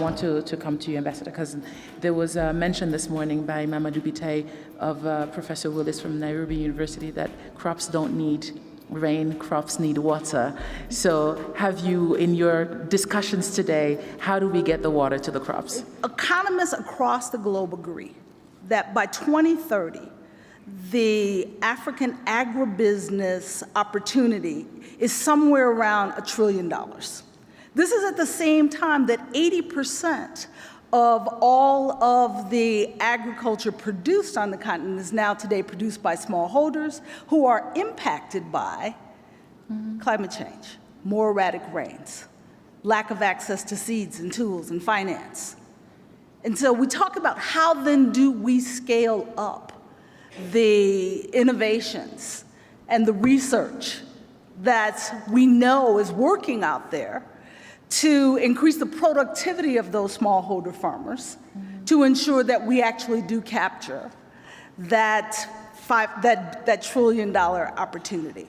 want to come to you, Ambassador Cousin. There was a mention this morning by Mamadou Biteye of Professor Willis from Nairobi University that crops don't need rain, crops need water. So have you, in your discussions today, how do we get the water to the crops? Economists across the globe agree that by 2030, the African agribusiness opportunity is somewhere around $1 trillion. This is at the same time that 80% of all of the agriculture produced on the continent is now today produced by smallholders who are impacted by climate change, more erratic rains, lack of access to seeds and tools and finance. And so we talk about how then do we scale up the innovations and the research that we know is working out there to increase the productivity of those smallholder farmers, to ensure that we actually do capture that $1 trillion opportunity.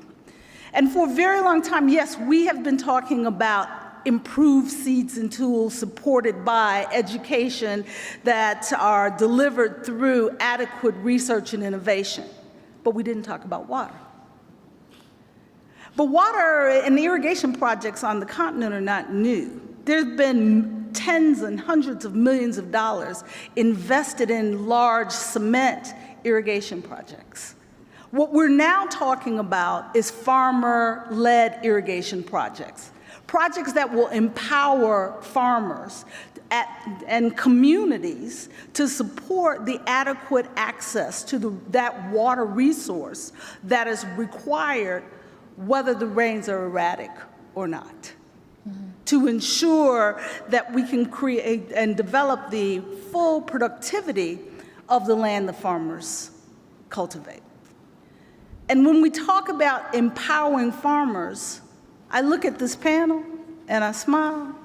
And for a very long time, yes, we have been talking about improved seeds and tools supported by education that are delivered through adequate research and innovation, but we didn't talk about water. But water and irrigation projects on the continent are not new. There's been tens and hundreds of millions of dollars invested in large cement irrigation projects. What we're now talking about is farmer-led irrigation projects, projects that will empower farmers and communities to support the adequate access to that water resource that is required whether the rains are erratic or not, to ensure that we can create and develop the full productivity of the land the farmers cultivate. And when we talk about empowering farmers, I look at this panel and I smile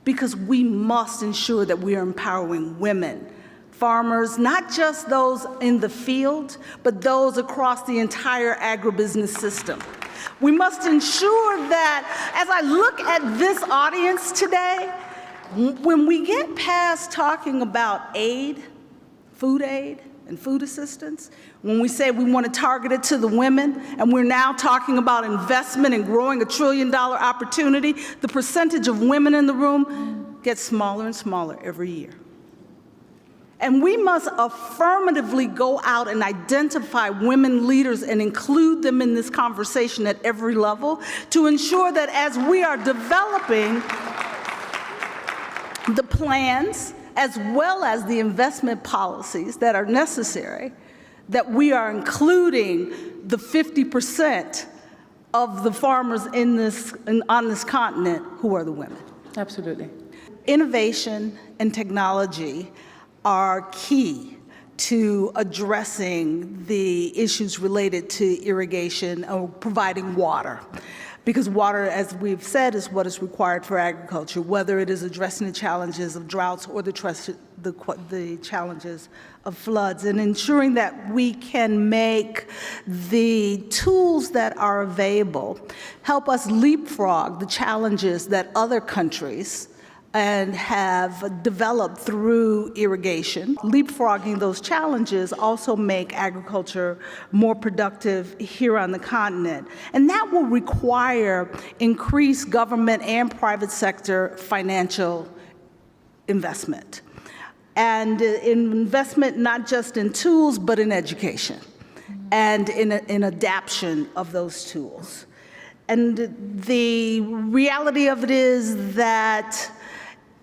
because we must ensure that we are empowering women, farmers, not just those in the field, but those across the entire agribusiness system. We must ensure that as I look at this audience today, when we get past talking about aid, and food assistance, when we say we want to target it to the women, and we're now talking about investment and growing $1 trillion opportunity, the percentage of women in the room gets smaller and smaller every year. And we must affirmatively go out and identify women leaders and include them in this conversation at every level to ensure that as we are developing the plans as well as the investment policies that are necessary, that we are including the 50% of the farmers on this continent who are the women. Absolutely. Innovation and technology are key to addressing the issues related to irrigation or providing water. Because water, as we've said, is what is required for agriculture, whether it is addressing the challenges of droughts or the challenges of floods, and ensuring that we can make the tools that are available help us leapfrog the challenges that other countries and have developed through irrigation. Leapfrogging those challenges also make agriculture more productive here on the continent. And that will require increased government and private sector financial investment. And investment not just in tools, but in education and in adaptation of those tools. And the reality of it is that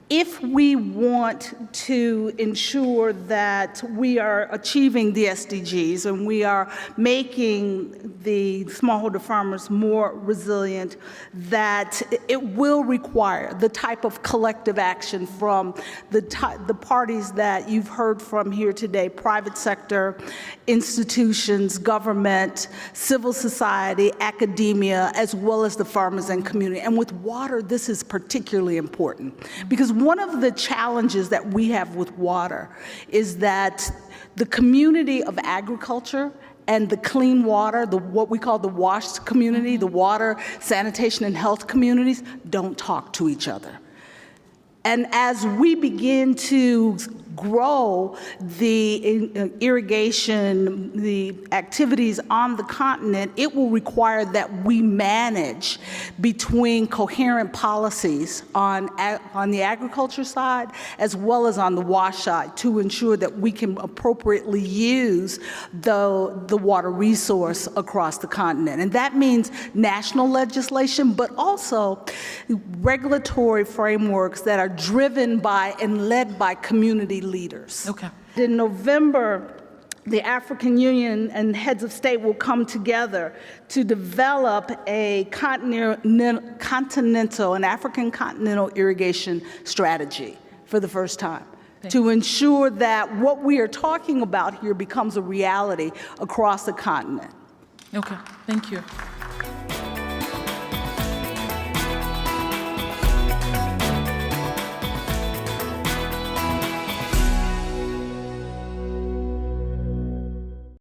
if we want to ensure that we are achieving the SDGs and we are making the smallholder farmers more resilient, that it will require the type of collective action from the parties that you've heard from here today, private sector, institutions, government, civil society, academia, as well as the farmers and community. And with water, this is particularly important because one of the challenges that we have with water is that the community of agriculture and the clean water, what we call the WASH community, the water, sanitation, and health communities, don't talk to each other. And as we begin to grow the irrigation, the activities on the continent, it will require that we manage between coherent policies on the agriculture side as well as on the wash side to ensure that we can appropriately use the water resource across the continent. And that means national legislation, but also regulatory frameworks that are driven by and led by community leaders. Okay. In November, the African Union and heads of state will come together to develop a an African continental irrigation strategy for the first time, to ensure that what we are talking about here becomes a reality across the continent. Okay, thank you.